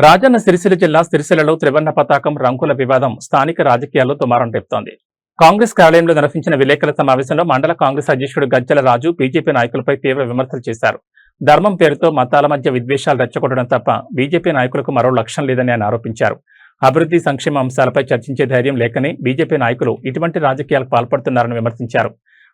రాజన్న సిరిసిల్ల జిల్లా సిరిసిల్లలో త్రివర్ణ పతాకం రంగుల వివాదం స్థానిక రాజకీయాల్లో దుమారం రేపుతోంది. కాంగ్రెస్ కార్యాలయంలో నిర్వహించిన విలేకరుల సమావేశంలో మండల కాంగ్రెస్ అధ్యక్షుడు గజ్జల రాజు బీజేపీ నాయకులపై తీవ్ర విమర్శలు చేశారు. ధర్మం పేరుతో మతాల మధ్య విద్వేషాలు రెచ్చగొట్టడం తప్ప బీజేపీ నాయకులకు మరో లక్ష్యం లేదని ఆయన ఆరోపించారు. అభివృద్ధి సంక్షేమ అంశాలపై చర్చించే ధైర్యం లేకనే బీజేపీ నాయకులు ఇటువంటి రాజకీయాలకు పాల్పడుతున్నారని విమర్శించారు.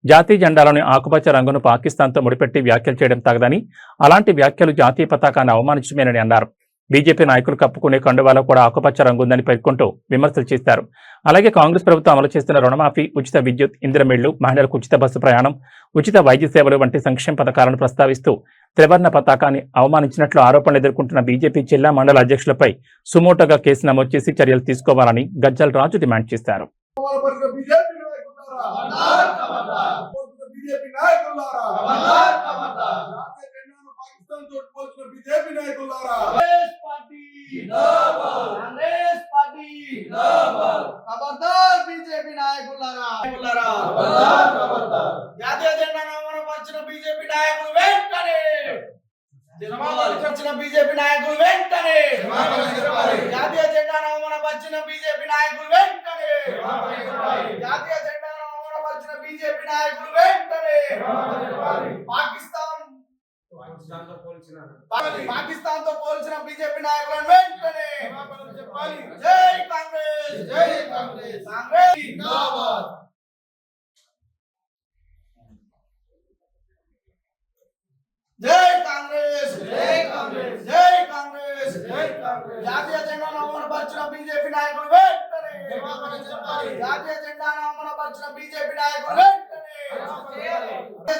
జాతీయ జెండాలోని ఆకుపచ్చ రంగును పాకిస్తాన్తో ముడిపెట్టి వ్యాఖ్యలు చేయడం తగదని, అలాంటి వ్యాఖ్యలు జాతీయ పతాకాన్ని అవమానించడమేనని అన్నారు. బీజేపీ నాయకులు కప్పుకునే కండువాలో కూడా ఆకుపచ్చ రంగు ఉందని పేర్కొంటూ విమర్శలు చేశారు. అలాగే కాంగ్రెస్ ప్రభుత్వం అమలు చేస్తున్న రుణమాఫీ, ఉచిత విద్యుత్, ఇందిరమిళ్లు, మహిళలకు ఉచిత బస్సు ప్రయాణం, ఉచిత వైద్య సేవలు వంటి సంక్షేమ పథకాలను ప్రస్తావిస్తూ త్రివర్ణ పతాకాన్ని అవమానించినట్లు ఆరోపణలు ఎదుర్కొంటున్న బీజేపీ జిల్లా మండల అధ్యక్షులపై సుమోటోగా కేసు నమోదు చేసి చర్యలు తీసుకోవాలని గజ్జల రాజు డిమాండ్ చేశారు. జాతీయ జెండాను అవమానపరిచిన బీజేపీ నాయకులు వెంటనే బీజేపీ నాయకులు వెంటనే జాతీయ జెండాను అవమానపరిచిన బీజేపీ నాయకులు వెంటనే జాతీయ జెండాను అవమానపరిచిన బీజేపీ నాయకులు వెంటనే పాకిస్తాన్ తో పోల్చిన బీజేపీ నాయకులను వెంటనే జై కాంగ్రెస్, జై కాంగ్రెస్, కాంగ్రెస్ జిందాబాద్. జై కాంగ్రెస్, జై కాంగ్రెస్, జై కాంగ్రెస్, జై కాంగ్రెస్. జాతీయ జెండాను అవమానపరిచిన బీజేపీ నాయకులు వెంటనే జాతీయ జెండాను అవమానపరిచిన బీజేపీ నాయకులు వెంటనే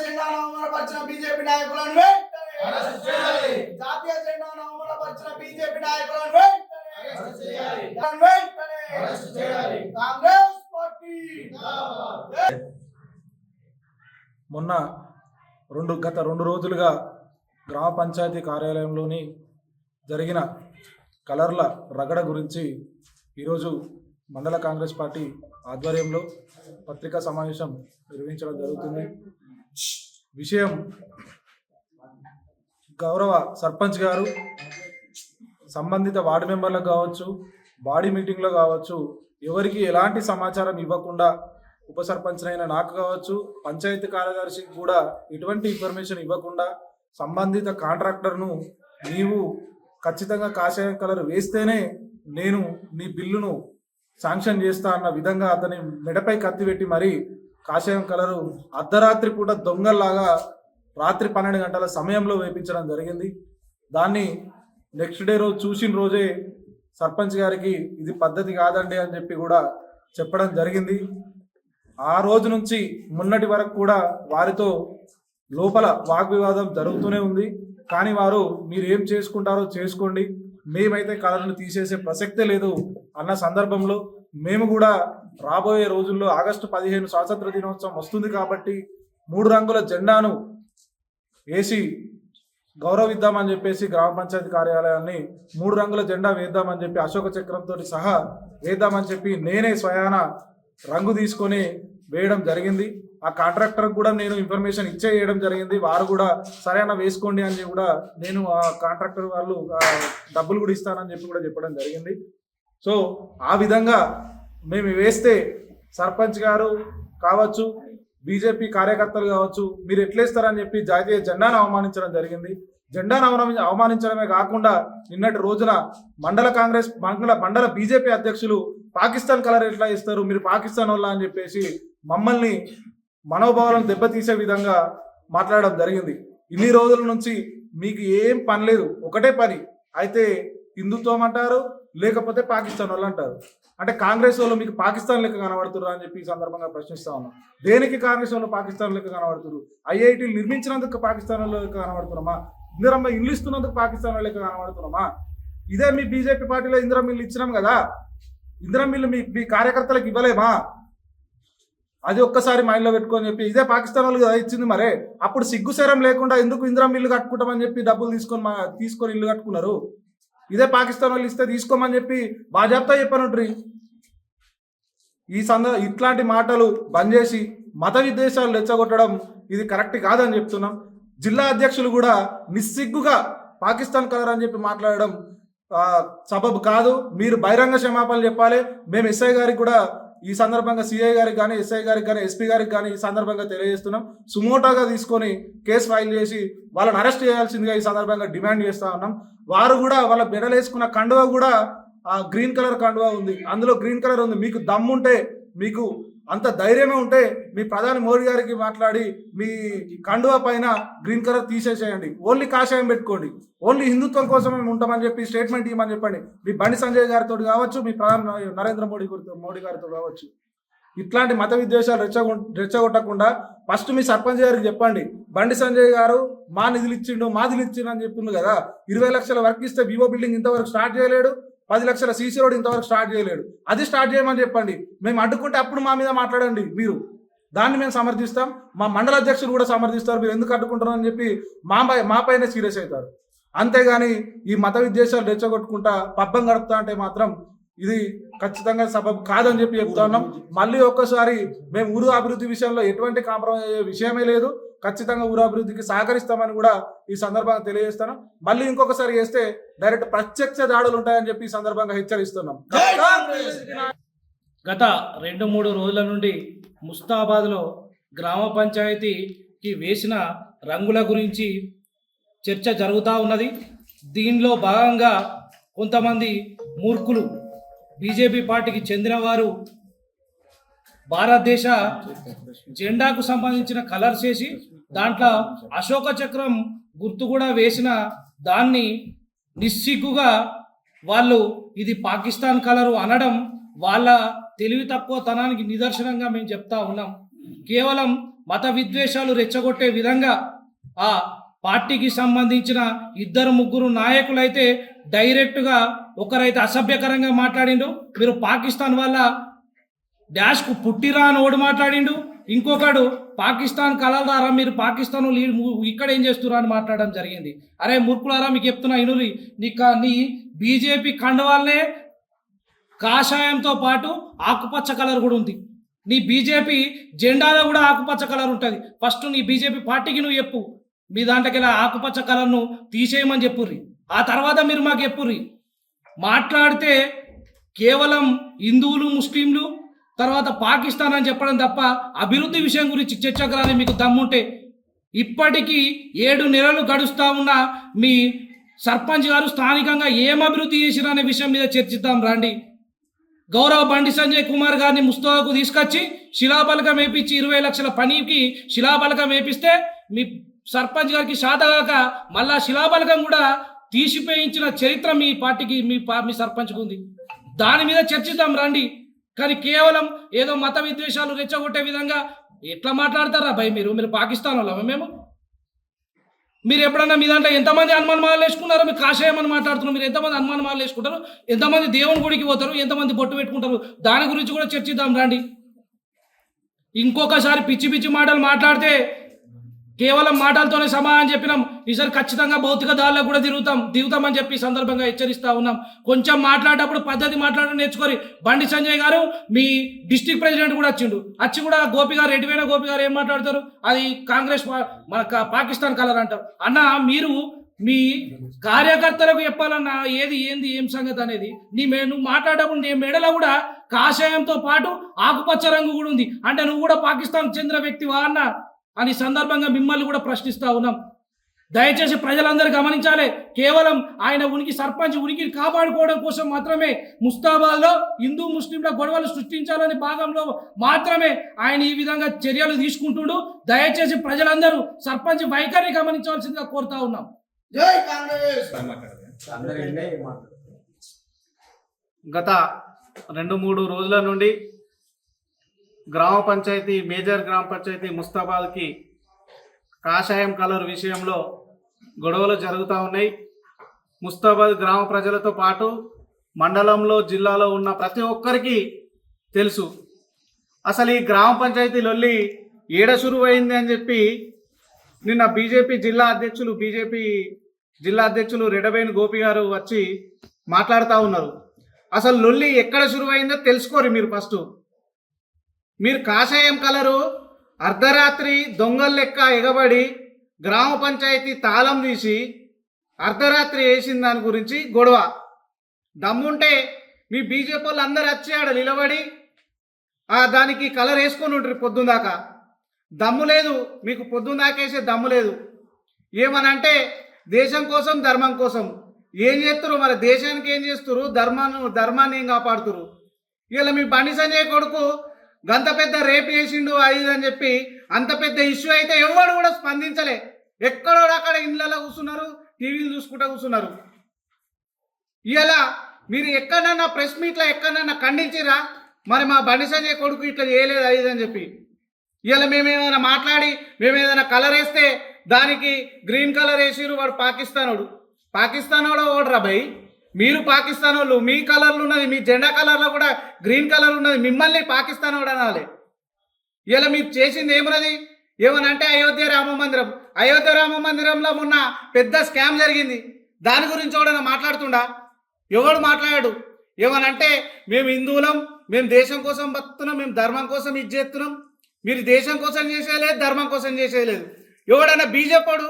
జెండాను అవమానపరిచిన బీజేపీ నాయకులను వెంటనే జాతీయ జెండాను అవమానపరిచిన బీజేపీ నాయకులను వెంటనే కాంగ్రెస్ పార్టీ. మొన్న గత రెండు రోజులుగా గ్రామ పంచాయతీ కార్యాలయంలోని జరిగిన కలర్ల రగడ గురించి ఈరోజు మండల కాంగ్రెస్ పార్టీ ఆధ్వర్యంలో పత్రికా సమావేశం నిర్వహించడం జరుగుతుంది. విషయం గౌరవ సర్పంచ్ గారు సంబంధిత వార్డు మెంబర్లకు కావచ్చు, బాడీ మీటింగ్లో కావచ్చు, ఎవరికి ఎలాంటి సమాచారం ఇవ్వకుండా, ఉప సర్పంచ్ అయిన నాకు కావచ్చు, పంచాయతీ కార్యదర్శికి కూడా ఎటువంటి ఇన్ఫర్మేషన్ ఇవ్వకుండా సంబంధిత కాంట్రాక్టర్ను నీవు ఖచ్చితంగా కాషాయం కలర్ వేస్తేనే నేను నీ బిల్లును శాంక్షన్ చేస్తా అన్న విధంగా అతని మెడపై కత్తి పెట్టి మరీ కాషాయం కలరు అర్ధరాత్రి పూట దొంగల్లాగా రాత్రి 12 గంటల సమయంలో వేయించడం జరిగింది. దాన్ని నెక్స్ట్ డే రోజు చూసిన రోజే సర్పంచ్ గారికి ఇది పద్ధతి కాదండి అని చెప్పి కూడా చెప్పడం జరిగింది. ఆ రోజు నుంచి మొన్నటి వరకు కూడా వారితో లోపల వాగ్వివాదం జరుగుతూనే ఉంది. కానీ వారు మీరు ఏం చేసుకుంటారో చేసుకోండి, మేమైతే కలర్ను తీసేసే ప్రసక్తే లేదు అన్న సందర్భంలో మేము కూడా రాబోయే రోజుల్లో ఆగస్టు 15 స్వాతంత్ర దినోత్సవం వస్తుంది కాబట్టి 3 రంగుల జెండాను వేసి గౌరవిద్దామని చెప్పేసి గ్రామ పంచాయతీ కార్యాలయాన్ని 3 రంగుల జెండా వేద్దామని చెప్పి అశోక చక్రంతో సహా వేద్దామని చెప్పి నేనే స్వయాన రంగు తీసుకొని వేయడం జరిగింది. ఆ కాంట్రాక్టర్ కూడా నేను ఇన్ఫర్మేషన్ ఇచ్చేయడం జరిగింది. వారు కూడా సరైన వేసుకోండి అని కూడా నేను ఆ కాంట్రాక్టర్ వాళ్ళు డబ్బులు కూడా ఇస్తానని చెప్పి కూడా చెప్పడం జరిగింది. సో ఆ విధంగా మేము వేస్తే సర్పంచ్ గారు కావచ్చు, బీజేపీ కార్యకర్తలు కావచ్చు, మీరు ఎట్లేస్తారని చెప్పి జాతీయ జెండాను అవమానించడం జరిగింది. జెండాను అవమానించడమే కాకుండా నిన్నటి రోజున మండల బీజేపీ అధ్యక్షులు పాకిస్తాన్ కలర్ ఎట్లా ఇస్తారు, మీరు పాకిస్తాన్ వాళ్ళ అని చెప్పేసి మమ్మల్ని మనోభావాలను దెబ్బతీసే విధంగా మాట్లాడడం జరిగింది. ఇన్ని రోజుల నుంచి మీకు ఏం పని లేదు, ఒకటే పని అయితే హిందుత్వం అంటారు, లేకపోతే పాకిస్తాన్ వాళ్ళు అంటారు. అంటే కాంగ్రెస్ వాళ్ళు మీకు పాకిస్తాన్ లెక్క కనబడుతున్నారు అని చెప్పి ఈ సందర్భంగా ప్రశ్నిస్తా ఉన్నాం. దేనికి కాంగ్రెస్ వాళ్ళు పాకిస్తాన్ లెక్క కనబడుతున్నారు? ఐఐటీలు నిర్మించినందుకు పాకిస్తాన్ వాళ్ళు లెక్క కనబడుతున్నామా? ఇందిరమ్మ ఇల్లు ఇస్తున్నందుకు పాకిస్తాన్ లెక్క కనబడుతున్నామా? ఇదే మీ బీజేపీ పార్టీలో ఇందిరమ్మ ఇల్లు ఇచ్చినాం కదా, ఇందిరమ్మ ఇల్లు మీ కార్యకర్తలకు ఇవ్వలేమా? అది ఒక్కసారి మైండ్లో పెట్టుకొని చెప్పి ఇదే పాకిస్తాన్ వాళ్ళు కదా ఇచ్చింది. మరే అప్పుడు సిగ్గుశరం లేకుండా ఎందుకు ఇందిరమ్మ ఇల్లు కట్టుకుంటామని చెప్పి డబ్బులు తీసుకొని ఇల్లు కట్టుకున్నారు? ఇదే పాకిస్తాన్ వాళ్ళు ఇస్తే తీసుకోమని చెప్పి బాజాబ్తా చెప్పనుండ్రి. ఇట్లాంటి మాటలు బంద్ చేసి మత విద్వేషాలు రెచ్చగొట్టడం ఇది కరెక్ట్ కాదని చెప్తున్నాం. జిల్లా అధ్యక్షులు కూడా నిస్సిగ్గుగా పాకిస్తాన్ కలర్ అని చెప్పి మాట్లాడడం సబబు కాదు. మీరు బహిరంగ క్షమాపణలు చెప్పాలి. మేము ఎస్ఐ గారికి కూడా ఈ సందర్భంగా సిఐ గారికి కానీ ఎస్ఐ గారికి కానీ ఎస్పీ గారికి కానీ ఈ సందర్భంగా తెలియజేస్తున్నాం. సుమోటోగా తీసుకొని కేసు ఫైల్ చేసి వాళ్ళని అరెస్ట్ చేయాల్సిందిగా ఈ సందర్భంగా డిమాండ్ చేస్తా ఉన్నాం. వారు కూడా వాళ్ళ బెడలేసుకున్న కండువ కూడా గ్రీన్ కలర్ కండువ ఉంది, అందులో గ్రీన్ కలర్ ఉంది. మీకు దమ్ముంటే, మీకు అంత ధైర్యమే ఉంటే మీ ప్రధాని మోడీ గారికి మాట్లాడి మీ కండువా పైన గ్రీన్ కలర్ తీసేసేయండి, ఓన్లీ కాషాయం పెట్టుకోండి, ఓన్లీ హిందుత్వం కోసం మేము ఉంటామని చెప్పి స్టేట్మెంట్ ఇవ్వమని చెప్పండి. మీ బండి సంజయ్ గారితో కావచ్చు, మీ ప్రధాని నరేంద్ర మోడీ గారితో కావచ్చు. ఇట్లాంటి మత విద్వేషాలు రెచ్చగొట్టకుండా ఫస్ట్ మీ సర్పంచ్ గారికి చెప్పండి. బండి సంజయ్ గారు మా నిధులు ఇచ్చిండు అని చెప్పిండు కదా. 20 లక్షల వర్క్ ఇస్తే వివో బిల్డింగ్ ఇంతవరకు స్టార్ట్ చేయలేడు, 10 లక్షల సీసీ రోడ్ ఇంతవరకు స్టార్ట్ చేయలేడు. అది స్టార్ట్ చేయమని చెప్పండి. మేము అడ్డుకుంటే అప్పుడు మా మీద మాట్లాడండి. మీరు దాన్ని మేము సమర్థిస్తాం, మా మండల అధ్యక్షులు కూడా సమర్థిస్తారు. మీరు ఎందుకు అడ్డుకుంటారు అని చెప్పి మా పైన సీరియస్ అవుతారు. అంతేగాని ఈ మత విద్వేషాలు రెచ్చగొట్టుకుంటా పబ్బం గడుపుతా అంటే మాత్రం ఇది ఖచ్చితంగా సబబు కాదని చెప్పి చెప్తా ఉన్నాం. మళ్ళీ ఒక్కసారి మేము ఊరు అభివృద్ధి విషయంలో ఎటువంటి కాంప్రమైజ్ అయ్యే విషయమే లేదు. ఖచ్చితంగా ఊరు అభివృద్ధికి సహకరిస్తామని కూడా ఈ సందర్భంగా తెలియజేస్తాను. మళ్ళీ ఇంకొకసారి చేస్తే డైరెక్ట్ ప్రత్యక్ష దాడులు ఉంటాయని చెప్పి ఈ సందర్భంగా హెచ్చరిస్తున్నాం. గత 2-3 రోజుల నుండి ముస్తాబాద్లో గ్రామ పంచాయతీకి వేసిన రంగుల గురించి చర్చ జరుగుతూ ఉన్నది. దీనిలో భాగంగా కొంతమంది మూర్ఖులు, బీజేపీ పార్టీకి చెందిన వారు భారతదేశ జెండాకు సంబంధించిన కలర్స్ వేసి దాంట్లో అశోక చక్రం గుర్తు కూడా వేసిన దాన్ని నిస్సిగ్గుగా వాళ్ళు ఇది పాకిస్తాన్ కలరు అనడం వాళ్ళ తెలివి తక్కువతనానికి నిదర్శనంగా మేము చెప్తా ఉన్నాం. కేవలం మత విద్వేషాలు రెచ్చగొట్టే విధంగా ఆ పార్టీకి సంబంధించిన 2-3 నాయకులైతే డైరెక్ట్గా, ఒకరైతే అసభ్యకరంగా మాట్లాడిండు, మీరు పాకిస్తాన్ వల్ల డాష్కు పుట్టిరా అని ఓడి మాట్లాడిండు, ఇంకొకడు పాకిస్తాన్ కలదారా మీరు పాకిస్తాన్ ఇక్కడ ఏం చేస్తున్నారు అని మాట్లాడడం జరిగింది. అరే మూర్ఖులారా, మీకు చెప్తున్నా ఇనురి, నీ బీజేపీ కండవాలనే కాషాయంతో పాటు ఆకుపచ్చ కలర్ కూడా ఉంది. నీ బీజేపీ జెండాలో కూడా ఆకుపచ్చ కలర్ ఉంటుంది. ఫస్ట్ నీ బీజేపీ పార్టీకి నువ్వు చెప్పు, మీ దాంట్లోకి ఆకుపచ్చ కలర్ను తీసేయమని చెప్పుర్రి, ఆ తర్వాత మీరు మాకు చెప్పుర్రి. మాట్లాడితే కేవలం హిందువులు, ముస్లింలు, తర్వాత పాకిస్తాన్ అని చెప్పడం తప్ప అభివృద్ధి విషయం గురించి చర్చకు రాని మీకు దమ్ముంటే, ఇప్పటికీ 7 నెలలు గడుస్తూ ఉన్న మీ సర్పంచ్ గారు స్థానికంగా ఏం అభివృద్ధి చేసినా అనే విషయం మీద చర్చిద్దాం రండి. గౌరవ బండి సంజయ్ కుమార్ గారిని ముస్తాబాకు తీసుకొచ్చి శిలాఫలకం వేపించి 20 లక్షల పనికి శిలాఫలకం వేపిస్తే మీ సర్పంచ్ గారికి శాతగాక మళ్ళా శిలాఫలకం కూడా తీసిపోయించిన చరిత్ర మీ పార్టీకి, మీ సర్పంచ్కి ఉంది. దాని మీద చర్చిద్దాం రండి. కానీ కేవలం ఏదో మత విద్వేషాలు రెచ్చగొట్టే విధంగా ఎట్లా మాట్లాడతారా భయ్? మీరు పాకిస్తాన్ వాళ్ళ మీరు ఎప్పుడన్నా మీ దాంట్లో ఎంతమంది హనుమాన్ మాలలు వేసుకున్నారో? మీరు కాషాయం అని మాట్లాడుతున్నారు. మీరు ఎంతమంది హనుమాన్ మాలలు వేసుకుంటారు, ఎంతమంది దేవుని గుడికి పోతారు, ఎంతమంది బొట్టు పెట్టుకుంటారు, దాని గురించి కూడా చర్చిద్దాం రండి. ఇంకొకసారి పిచ్చి పిచ్చి మాటలు మాట్లాడితే కేవలం మాటలతోనే సమాధానం చెప్పినాం. ఈసారి ఖచ్చితంగా భౌతిక దారిలో కూడా దిగుతామని చెప్పి సందర్భంగా హెచ్చరిస్తా ఉన్నాం. కొంచెం మాట్లాడేటప్పుడు పద్ధతి మాట్లాడడం నేర్చుకోరి. బండి సంజయ్ గారు మీ డిస్ట్రిక్ట్ ప్రెసిడెంట్ కూడా వచ్చి కూడా గోపి గారు, ఎటువైనా గోపి గారు ఏం మాట్లాడతారు, అది కాంగ్రెస్ మన పాకిస్తాన్ కలర్ అంటారు. అన్న, మీరు మీ కార్యకర్తలకు చెప్పాలన్నా ఏం సంగతి అనేది. నువ్వు మాట్లాడేటప్పుడు నీ మెడలో కూడా కాషాయంతో పాటు ఆకుపచ్చ రంగు కూడా ఉంది అంటే నువ్వు కూడా పాకిస్తాన్ చెందిన వ్యక్తివా అన్న అని సందర్భంగా మిమ్మల్ని కూడా ప్రశ్నిస్తా ఉన్నాం. దయచేసి ప్రజలందరూ గమనించాలి. కేవలం ఆయన సర్పంచ్ ఉనికిని కాపాడుకోవడం కోసం మాత్రమే ముస్తాబాద్లో హిందూ ముస్లింల గొడవలు సృష్టించాలని భాగంలో మాత్రమే ఆయన ఈ విధంగా చర్యలు తీసుకుంటుడు. దయచేసి ప్రజలందరూ సర్పంచ్ వైఖరిని గమనించాల్సిందిగా కోరుతా ఉన్నాం. జై కాంగ్రెస్. గత 2-3 రోజుల నుండి మేజర్ గ్రామ పంచాయతీ ముస్తాబాద్కి కాషాయం కలర్ విషయంలో గొడవలు జరుగుతూ ఉన్నాయి. ముస్తాబాద్ గ్రామ ప్రజలతో పాటు మండలంలో, జిల్లాలో ఉన్న ప్రతి ఒక్కరికి తెలుసు అసలు ఈ గ్రామ పంచాయతీ లొల్లి ఏడ శురువైంది అని చెప్పి నిన్న బీజేపీ జిల్లా అధ్యక్షులు రెడబేని గోపి గారు వచ్చి మాట్లాడుతూ ఉన్నారు. అసలు లొల్లి ఎక్కడ శురువైందో తెలుసుకోరు మీరు. ఫస్ట్ మీరు కాషాయం కలరు అర్ధరాత్రి దొంగల లెక్క ఎగబడి గ్రామ పంచాయతీ తాళం తీసి అర్ధరాత్రి వేసిన దాని గురించి గొడవ. దమ్ముంటే మీ బీజేపీ వాళ్ళు అందరు వచ్చి ఆడ నిలబడి దానికి కలర్ వేసుకొని ఉంటారు పొద్దున్న దాకా. దమ్ము లేదు మీకు, పొద్దున్న దాకా వేసే దమ్ము లేదు. ఏమనంటే దేశం కోసం ధర్మం కోసం ఏం చేస్తారు, మరి దేశానికి ఏం చేస్తారు, ధర్మాన్ని ఏం కాపాడుతురు. ఇలా మీ బండి సంజయ్ కొడుకు గంత పెద్ద రేపు చేసిండు అది అని చెప్పి అంత పెద్ద ఇష్యూ అయితే ఎవడు కూడా స్పందించలే. ఎక్కడో అక్కడ ఇళ్ళలో కూర్చున్నారు, టీవీలు చూసుకుంటూ కూర్చున్నారు. ఇలా మీరు ఎక్కడన్నా ప్రెస్ మీట్లో ఎక్కడన్నా ఖండించిరా, మరి మా బండి సంజయ్ కొడుకు ఇట్లా చేయలేదు అది అని చెప్పి. ఇలా మేమేమైనా మాట్లాడి మేమేదైనా కలర్ వేస్తే దానికి గ్రీన్ కలర్ వేసిరు, వాడు పాకిస్తానోడు ఓడరా భయ్. మీరు పాకిస్తాన్ వాళ్ళు, మీ కలర్లు ఉన్నది, మీ జెండా కలర్లో కూడా గ్రీన్ కలర్ ఉన్నది, మిమ్మల్ని పాకిస్తాన్ వాడు అనాలి. ఇలా మీరు చేసింది ఏమన్నది, ఏమనంటే అయోధ్య రామ మందిరంలో మొన్న పెద్ద స్కామ్ జరిగింది, దాని గురించి ఎవడన్నా మాట్లాడుతుండా? ఎవడు మాట్లాడాడు? ఏమనంటే మేము హిందువులం, మేము దేశం కోసం బతుకుతున్నాం, మేము ధర్మం కోసం ఇది చేస్తున్నాం. మీరు దేశం కోసం చేసేయలేదు, ధర్మం కోసం చేసేయలేదు. ఎవడన్నా బీజేపీడు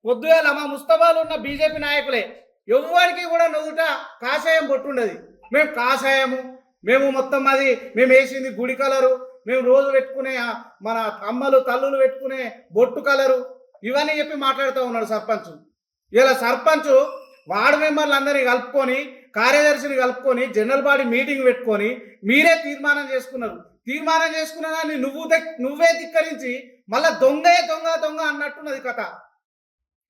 పొద్దుగాల మా ముస్తాబాలు ఉన్న బీజేపీ నాయకులే ఎవరికి కూడా నుదుట కాషాయం బొట్టుండదు. మేము కాషాయము, మేము మొత్తం అది మేము వేసింది గుడి కలరు, మేము రోజు పెట్టుకునే మన అమ్మలు తల్లులు పెట్టుకునే బొట్టు కలరు, ఇవన్నీ చెప్పి మాట్లాడుతూ ఉన్నాడు సర్పంచ్. ఇలా సర్పంచ్ వార్డు మెంబర్లు అందరినీ కలుపుకొని, కార్యదర్శిని కలుపుకొని, జనరల్ బాడీ మీటింగ్ పెట్టుకొని మీరే తీర్మానం చేసుకున్నదాన్ని నువ్వే ధిక్కరించి మళ్ళా దొంగ అన్నట్టున్నది కథ.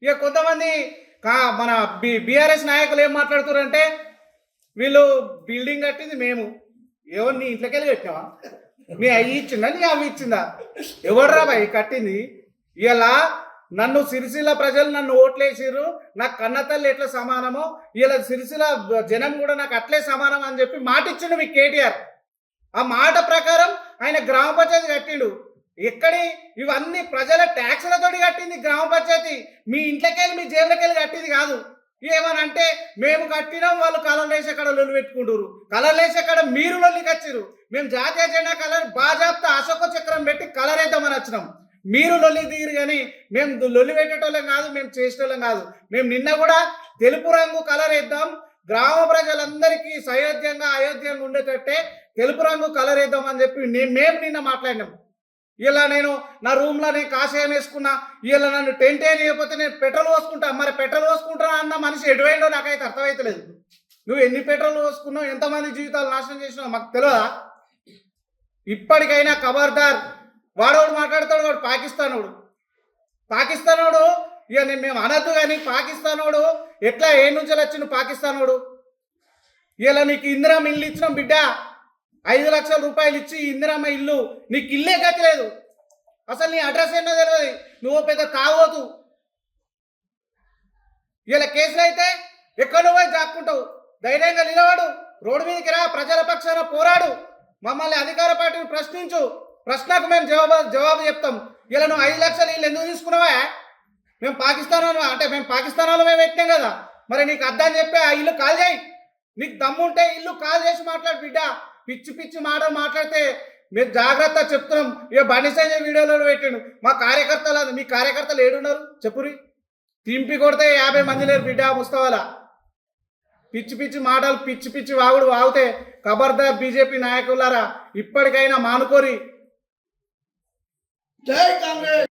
ఇక కొంతమంది మన బీఆర్ఎస్ నాయకులు ఏం మాట్లాడుతారంటే వీళ్ళు బిల్డింగ్ కట్టింది మేము, ఎవరిని ఇంట్లోకి వెళ్ళి కట్టావా, మీ అయ్యి ఇచ్చిందా నీ అవి ఇచ్చిందా, ఎవడరా బాయ్ కట్టింది? ఇలా నన్ను సిరిసిల్ల ప్రజలు నన్ను ఓట్లేసిర్రు, నాకు కన్నతల్లి ఎట్లా సమానమో ఇలా సిరిసిల్ల జనం కూడా నాకు అట్లే సమానం అని చెప్పి మాట ఇచ్చిండు మీ కేటీఆర్. ఆ మాట ప్రకారం ఆయన గ్రామ పంచాయతీ కట్టిండు. ఎక్కడి ఇవన్నీ ప్రజల ట్యాక్స్లతోటి కట్టింది గ్రామ పంచాయతీ, మీ ఇంట్లోకెళ్ళి మీ జేబులకెళ్ళి కట్టింది కాదు. ఏమనంటే మేము కట్టినాం, వాళ్ళు కలర్లు వేసి అక్కడ లొల్లి పెట్టుకుంటారు, కలర్లు వేసి అక్కడ మీరు లొల్లికి వచ్చిర్రు. మేము జాతీయ జెండా కలర్ బాజాప్తా అశోక చక్రం పెట్టి కలర్ వేద్దామని వచ్చినాం, మీరు లొల్లి దిగిరు. కానీ మేము లొల్లి పెట్టేటోళ్ళం కాదు, మేము చేసేటోళ్ళం కాదు. మేము నిన్న కూడా తెలుపు రంగు కలర్ వేద్దాం, గ్రామ ప్రజలందరికీ అయోధ్యంగా ఉండేటట్టే తెలుపు రంగు కలర్ వేద్దామని చెప్పి మేము నిన్న మాట్లాడినాం. ఇలా నేను నా రూమ్లో నేను కాషాయం వేసుకున్నా, ఇలా నన్ను టెంట్ వేయకపోతే నేను పెట్రోల్ పోసుకుంటా. మరి పెట్రోల్ పోసుకుంటానా అన్న మనిషి ఎటువైందో నాకైతే అర్థమవుతలేదు. నువ్వు ఎన్ని పెట్రోల్ పోసుకున్నావు, ఎంతమంది జీవితాలు నాశనం చేసినావు మాకు తెలియదా? ఇప్పటికైనా ఖబర్దార్. వాడోడు మాట్లాడతాడు, వాడు పాకిస్తానోడు ఇక మేము అనద్దు. కానీ పాకిస్తానోడు ఎట్లా ఏ నుంచి వచ్చిండు పాకిస్తానోడు? ఇలా నీకు ఇందిరమ్మ ఇల్లు ఇచ్చినాం బిడ్డ, 5 లక్షల రూపాయలు ఇచ్చి ఇందిరమ్మ ఇల్లు, నీకు ఇల్లే గతి లేదు, అసలు నీ అడ్రస్ ఏంటో తెలియదు, నువ్వు పెద్ద తాగోతు. ఇలా కేసులు అయితే ఎక్కడో పోయి జాక్కుంటావు. ధైర్యంగా నిలబడు, రోడ్డు మీదకి రా, ప్రజల పక్షాన పోరాడు, మమ్మల్ని అధికార పార్టీని ప్రశ్నించు, ప్రశ్నకు మేము జవాబు చెప్తాం. ఇలా నువ్వు 5 లక్షలు ఇల్లు ఎందుకు తీసుకున్నావా? మేము పాకిస్తాన్ వాళ్ళు మేము పెట్టినాం కదా, మరి నీకు అర్థం చెప్పి ఆ ఇల్లు కాల్ చేయి. నీకు దమ్ముంటే ఇల్లు కాల్ చేసి మాట్లాడు బిడ్డ. పిచ్చి మాటలు మాట్లాడితే మీరు జాగ్రత్త చెప్తున్నాం. ఇక బండి సంజయ్ వీడియోలో పెట్టిండు, మీ కార్యకర్తలు ఏడున్నారు చెప్పురి, తింపి కొడితే 50 మంది లేరు బిడ్డ ముస్తావాలా. పిచ్చి మాటలు పిచ్చి వాగితే ఖబర్దార్ బీజేపీ నాయకులారా, ఇప్పటికైనా మానుకోరి. జై కాంగ్రెస్.